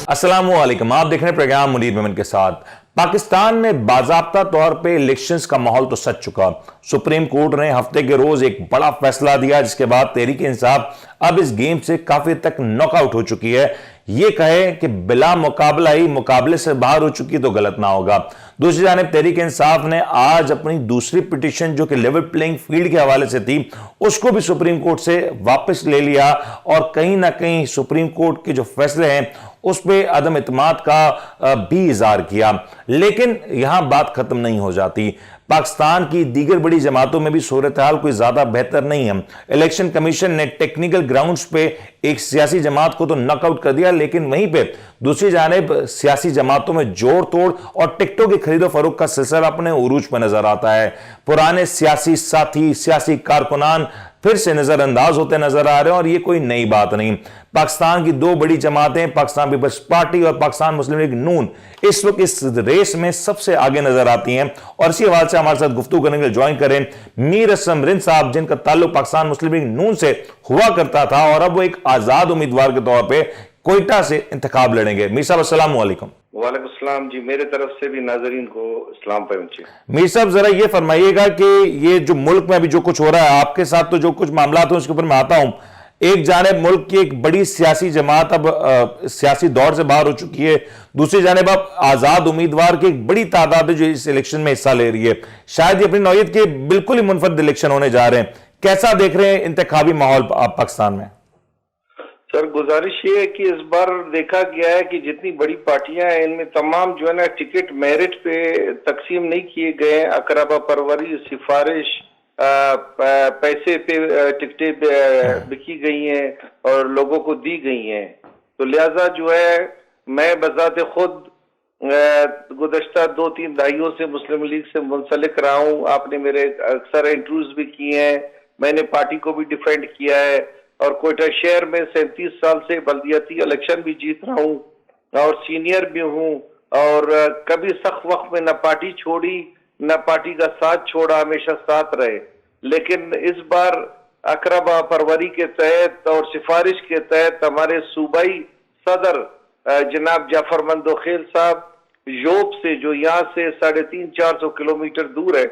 अस्सलाम वालेकुम, आप देख रहे हैं प्रोग्राम मुनीर मेमन के साथ। पाकिस्तान में बाज़ाब्ता तौर पे इलेक्शंस का माहौल तो सज चुका। सुप्रीम कोर्ट ने हफ्ते के रोज एक बड़ा फैसला दिया, जिसके बाद तहरीक इंसाफ अब इस गेम से काफी तक नॉकआउट हो चुकी है। ये कहे कि बिला मुकाबला ही मुकाबले से बाहर हो चुकी तो गलत ना होगा। दूसरी जानिब तहरीक इंसाफ ने आज अपनी दूसरी पिटीशन, जो कि लेवल प्लेइंग फील्ड के हवाले से थी, उसको भी सुप्रीम कोर्ट से वापस ले लिया और कहीं ना कहीं सुप्रीम कोर्ट के जो फैसले हैं उस पर अदम इत्मीनान का भी इजहार किया। लेकिन यहां बात खत्म नहीं हो जाती। पाकिस्तान की दीगर बड़ी जमातों में भी सूरत हाल कोई ज्यादा बेहतर नहीं है। इलेक्शन कमीशन ने टेक्निकल ग्राउंड्स पे एक सियासी जमात को तो नॉकआउट कर दिया, लेकिन वहीं पे दूसरी जानिब सियासी जमातों में जोड़ तोड़ और टिकटों की खरीदो फरोख्त का सिलसिला अपने उरूज पर नजर आता है। पुराने सियासी साथी, सियासी कारकुनान फिर से नजरअंदाज होते नजर आ रहे हैं और ये कोई नई बात नहीं। पाकिस्तान की दो बड़ी जमातें, पाकिस्तान पीपल्स पार्टी और पाकिस्तान मुस्लिम लीग नून, इस वक्त इस रेस में सबसे आगे नजर आती हैं। और इसी हवाले से हमारे साथ गुफ्तगू करने के लिए ज्वाइन करें मीर असलम रिंद साहब, जिनका ताल्लुक पाकिस्तान मुस्लिम लीग नून से हुआ करता था और अब वो एक आजाद उम्मीदवार के तौर पर कोयटा से इंतखाब लड़ेंगे। मीर साहब अस्सलाम वालेकुम। वालेकुम सलाम जी, मेरे तरफ से भी नाजरीन को इस्लाम पहुंचे। मीर साहब जरा ये फरमाइएगा कि ये जो मुल्क में अभी जो कुछ हो रहा है, आपके साथ तो जो कुछ मामला है उसके ऊपर मैं आता हूं। एक जानिब मुल्क की एक बड़ी सियासी जमात अब सियासी दौर से बाहर हो चुकी है, दूसरी जानिब अब आजाद उम्मीदवार की एक बड़ी तादाद है जो इस इलेक्शन में हिस्सा ले रही है। शायद ये अपनी नौयत के बिल्कुल ही मुनफरद इलेक्शन होने जा रहे हैं। कैसा देख रहे हैं इंतखाबी माहौल पाकिस्तान में? सर, गुजारिश ये है कि इस बार देखा गया है कि जितनी बड़ी पार्टियां हैं इनमें तमाम जो है ना टिकट मेरिट पे तकसीम नहीं किए गए हैं। अकरबा परवरी, सिफारिश, पैसे पे टिकटें बिकी गई हैं और लोगों को दी गई हैं। तो लिहाजा जो है मैं बजाते खुद गुज़श्ता 2-3 दहाइयों से मुस्लिम लीग से मुंसलिक रहा हूँ। आपने मेरे अक्सर इंटरव्यूज भी किए हैं, मैंने पार्टी को भी डिफेंड किया है और कोयटा शहर में 37 साल से बल्दियाती इलेक्शन भी जीत रहा हूँ और सीनियर भी हूँ और कभी सख्त वक्त में न पार्टी छोड़ी न पार्टी का साथ छोड़ा, हमेशा साथ रहे। लेकिन इस बार अकरबा परवरी के तहत और सिफारिश के तहत हमारे सूबाई सदर जनाब जाफर मंदोखेल साहब योब से, जो यहाँ से 350-400 किलोमीटर दूर है,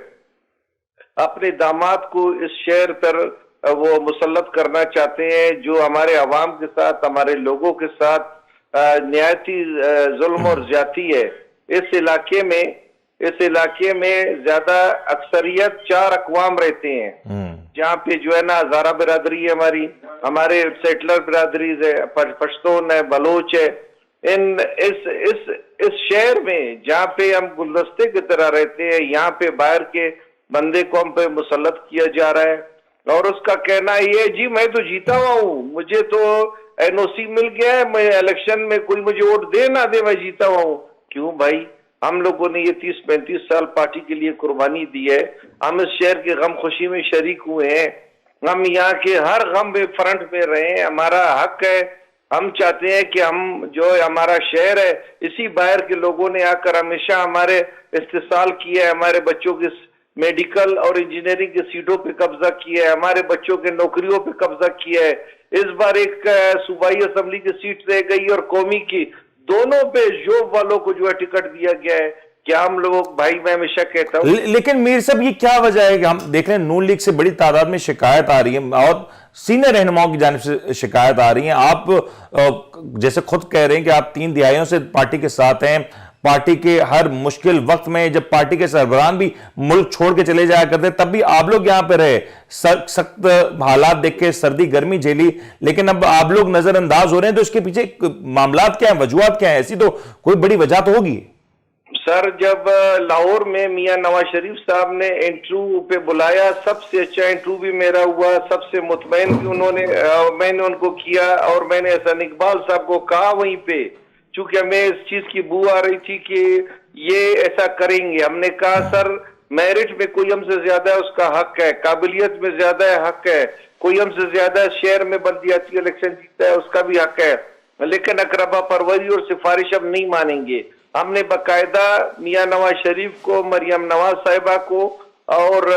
अपने दामाद को इस शहर पर वो मुसल्लत करना चाहते हैं, जो हमारे अवाम के साथ, हमारे लोगों के साथ न्यायती जुल्म और ज्यादती है। इस इलाके में ज्यादा अक्सरियत 4 अक़वाम रहते हैं, जहाँ पे जो है ना हज़ारा बिरादरी है, हमारे सेटलर बिरादरी है, पश्तून है, बलोच है। इस शहर में जहाँ पे हम गुलदस्ते की तरह रहते हैं, यहाँ पे बाहर के बंदे को हम पे मुसल्लत किया जा रहा है और उसका कहना ये, जी मैं तो जीता हुआ हूँ, मुझे तो एनओसी मिल गया है, मैं इलेक्शन में कोई मुझे वोट दे ना दे मैं जीता हुआ हूँ। क्यों भाई, हम लोगों ने ये 30-35 साल पार्टी के लिए कुर्बानी दी है, हम इस शहर की गम खुशी में शरीक हुए हैं, हम यहाँ के हर गम में फ्रंट में रहे हैं, हमारा हक है। हम चाहते हैं कि हम जो हमारा शहर है, इसी बाहर के लोगों ने आकर हमेशा हमारे इस्तेसाल किया है, हमारे बच्चों की मेडिकल और इंजीनियरिंग की सीटों पे कब्जा किया है, हमारे बच्चों के नौकरियों पे कब्जा किया है। इस बार एक सूबाई असेंबली की सीट रह गई और कौमी की, दोनों पे जोब वालों को जो है टिकट दिया गया है। क्या हम लोग, भाई मैं हमेशा कहता हूँ, लेकिन मीर साहब ये क्या वजह है कि हम देख रहे हैं नून लीग से बड़ी तादाद में शिकायत आ रही है और सीनियर रहनुमाओं की जानिब से शिकायत आ रही है। आप जैसे खुद कह रहे हैं कि आप 3 दिहाइयों से पार्टी के साथ हैं, पार्टी के हर मुश्किल वक्त में जब पार्टी के सरबराह भी मुल्क छोड़ के चले जाया करते तब भी आप लोग यहां पे रहे, सख्त हालात देख के सर्दी गर्मी झेली, लेकिन अब आप लोग नजरअंदाज हो रहे हैं। तो इसके पीछे मामलात क्या है, वजूहात क्या है? ऐसी तो कोई बड़ी वजह तो होगी। सर, जब लाहौर में मियां नवाज शरीफ साहब ने इंटरव्यू पे बुलाया, सबसे अच्छा इंटरव्यू भी मेरा हुआ, सबसे मुतमईन भी मैंने उनको किया और मैंने हसन इकबाल साहब को कहा वहीं पे, चूंकि हमें इस चीज की बू आ रही थी कि ये ऐसा करेंगे। हमने कहा सर, मेरिट में कोई हमसे ज्यादा है उसका हक है, काबिलियत में ज्यादा है हक है, कोई हमसे ज्यादा शहर में बल्दियाती इलेक्शन जीता है उसका भी हक है, लेकिन अकरबा परवरी और सिफारिश हम नहीं मानेंगे। हमने बाकायदा मियां नवाज शरीफ को, मरियम नवाज साहिबा को और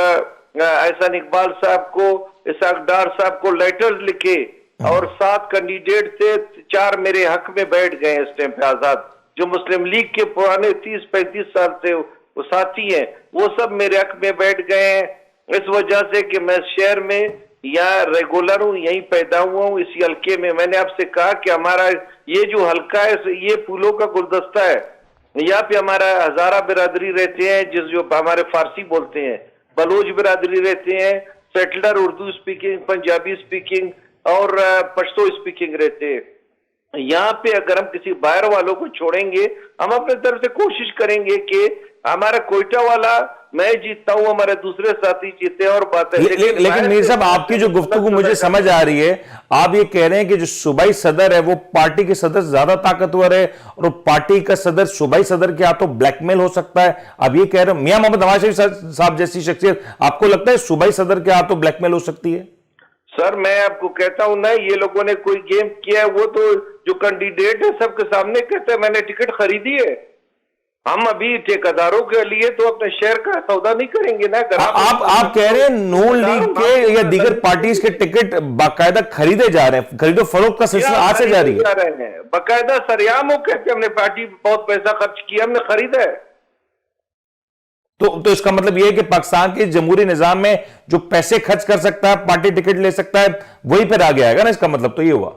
एहसान इकबाल साहब को, इसाक डार साहब को लेटर्स लिखे और 7 कैंडिडेट थे, 4 मेरे हक में बैठ गए इस टाइम पे आजाद, जो मुस्लिम लीग के पुराने 30-35 साल से वो साथी हैं, वो सब मेरे हक में बैठ गए हैं। इस वजह से कि मैं शहर में यहाँ रेगुलर हूँ, यहीं पैदा हुआ हूँ इसी हल्के में। मैंने आपसे कहा कि हमारा ये जो हल्का है ये फूलों का गुलदस्ता है। यहाँ पे हमारा हजारा बिरादरी रहते हैं, जो हमारे फारसी बोलते हैं, बलोच बिरादरी रहते हैं, settler Urdu speaking, Punjabi speaking और पश्तो स्पीकिंग रहते हैं। यहाँ पे अगर हम किसी बाहर वालों को छोड़ेंगे, हम अपने तरफ से कोशिश करेंगे कि हमारा कोयटा वाला मैं जीतता हूँ, हमारे दूसरे साथी जीते और बात है। लेकिन मीर साहब, आपकी जो गुफ्तगू मुझे समझ आ रही है, आप ये कह रहे हैं कि जो सूबाई सदर है वो पार्टी के सदर से ज्यादा ताकतवर है और पार्टी का सदर सूबाई सदर के हाथों ब्लैकमेल हो सकता है। अब ये कह रहे हैं मियां मोहम्मद नवाज शरीफ साहब जैसी शख्सियत, आपको लगता है सूबाई सदर के हाथों ब्लैकमेल हो सकती है? सर मैं आपको कहता हूं ना, ये लोगों ने कोई गेम किया है, वो तो जो कैंडिडेट है सबके सामने कहते हैं मैंने टिकट खरीदी है। हम अभी ठेकेदारों के लिए तो अपने शहर का सौदा नहीं करेंगे ना। आप कह रहे हैं नून लीग के या दीगर पार्टीज के टिकट बाकायदा खरीदे जा रहे हैं, खरीदो फरोख्त का सिलसिला आज से जारी है? बाकायदा सरेआम हो कहते हमने पार्टी बहुत पैसा खर्च किया, हमने खरीदा है। तो इसका मतलब यह है कि पाकिस्तान के जमहूरी निजाम में जो पैसे खर्च कर सकता है, पार्टी टिकट ले सकता है, वही फिर आगे आएगा ना? इसका मतलब तो ये हुआ।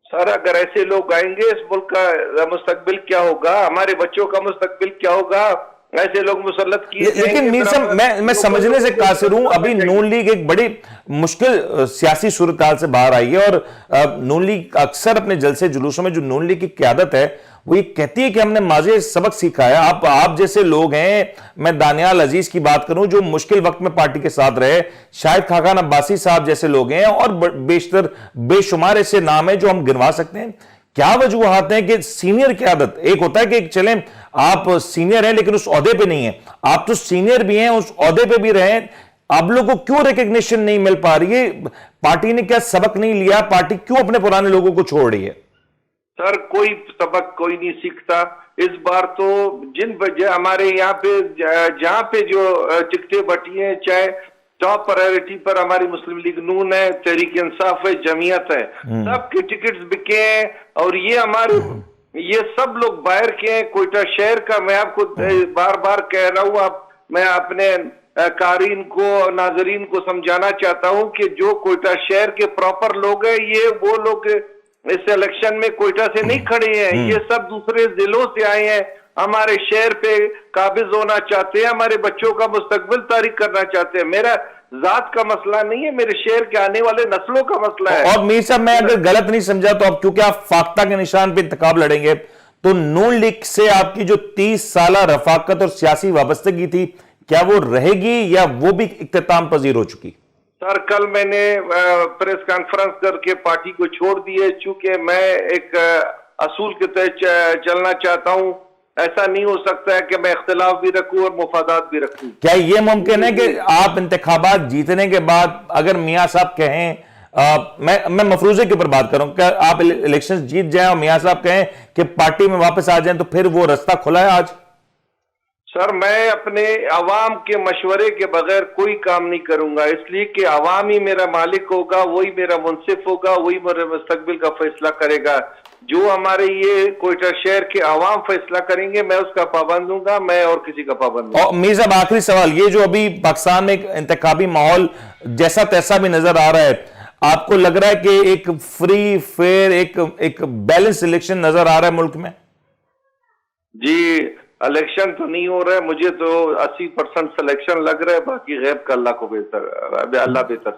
सर अगर ऐसे लोग आएंगे, इस मुल्क का मुस्तकबिल क्या होगा, हमारे बच्चों का मुस्तकबिल क्या होगा? ऐसे लोग मुसल्लत किए। लेकिन मीर साहब, मैं समझने से कासिर हूं, अभी नून लीग एक बड़ी मुश्किल सियासी सूरत से बाहर आई है और नून लीग अक्सर अपने जलसे जुलूसों में जो नून लीग की क्यादत है वो ये कहती है कि हमने माजी सबक सीखा है। आप जैसे लोग हैं, मैं दानियाल अजीज की बात करूं जो मुश्किल वक्त में पार्टी के साथ रहे, शाहिद खाकान अब्बासी साहब जैसे लोग हैं और बेशतर बेशुमार ऐसे नाम है जो हम गिनवा सकते हैं। क्या वजूहात हैं कि सीनियर क्यादत, एक होता है कि चलें आप सीनियर हैं लेकिन उस ओहदे पे नहीं है, आप तो सीनियर भी हैं, उस ओहदे पे भी रहे, आप लोगों को क्यों रिकग्निशन नहीं मिल पा रही है? पार्टी ने क्या सबक नहीं लिया? पार्टी क्यों अपने पुराने लोगों को छोड़ रही है? सर कोई सबक कोई नहीं सीखता इस बार तो। जिन हमारे यहाँ पे जहाँ पे जो टिकटें बटी हैं, चाहे टॉप प्रायोरिटी पर हमारी मुस्लिम लीग नून है, तहरीक इंसाफ है, जमीयत है, सबके टिकट्स बिके हैं। और ये सब लोग बाहर के हैं। कोयटा शहर का मैं आपको बार बार कह रहा हूँ, मैं अपने कारीन को, नाजरीन को समझाना चाहता हूँ कि जो कोयटा शहर के प्रॉपर लोग हैं, ये वो लोग इस इलेक्शन में कोयटा से नहीं खड़े हैं, ये सब दूसरे जिलों से आए हैं, हमारे शहर पे काबिज होना चाहते हैं, हमारे बच्चों का मुस्तकबिल तारीख करना चाहते हैं। मेरा जात का मसला नहीं है, मेरे शहर के आने वाले नस्लों का मसला है। और मीर साहब, मैं अगर गलत नहीं समझा तो अब क्योंकि आप फाख्ता के निशान पे इंतखाब लड़ेंगे, तो नून लीग से आपकी जो 30 साल रफाकत और सियासी वाबस्तगी थी, क्या वो रहेगी या वो भी इख्तिताम पजीर हो चुकी? सर कल मैंने प्रेस कॉन्फ्रेंस करके पार्टी को छोड़ दिए, चूंकि मैं एक असूल के तहत चलना चाहता हूं। ऐसा नहीं हो सकता है कि मैं इख्तिलाफ भी रखूं और मुफादात भी रखूं। क्या यह मुमकिन है कि आप इंतखाबात जीतने के बाद अगर मियां साहब कहें, मैं मफरूजे के ऊपर बात करूं, क्या आप इलेक्शन जीत जाएं और मियां साहब कहें कि पार्टी में वापस आ जाएं, तो फिर वो रास्ता खुला है आज? सर मैं अपने अवाम के मशवरे के बगैर कोई काम नहीं करूंगा, इसलिए कि अवाम ही मेरा मालिक होगा, वही मेरा मुंसिफ होगा, वही मेरे मुस्तकबिल का फैसला करेगा। जो हमारे ये कोयटा शहर के अवाम फैसला करेंगे, मैं उसका पाबंद दूंगा, मैं और किसी का पाबंद नहीं। और मीर साहब, आखिरी सवाल, ये जो अभी पाकिस्तान में एक इंतखाबी माहौल जैसा तैसा भी नजर आ रहा है, आपको लग रहा है कि एक फ्री फेयर, एक बैलेंस इलेक्शन नजर आ रहा है मुल्क में? जी, इलेक्शन तो नहीं हो रहा है, मुझे तो 80% सिलेक्शन लग रहा है, बाकी गैब का अल्लाह को बेहतर, अल्लाह बेहतर।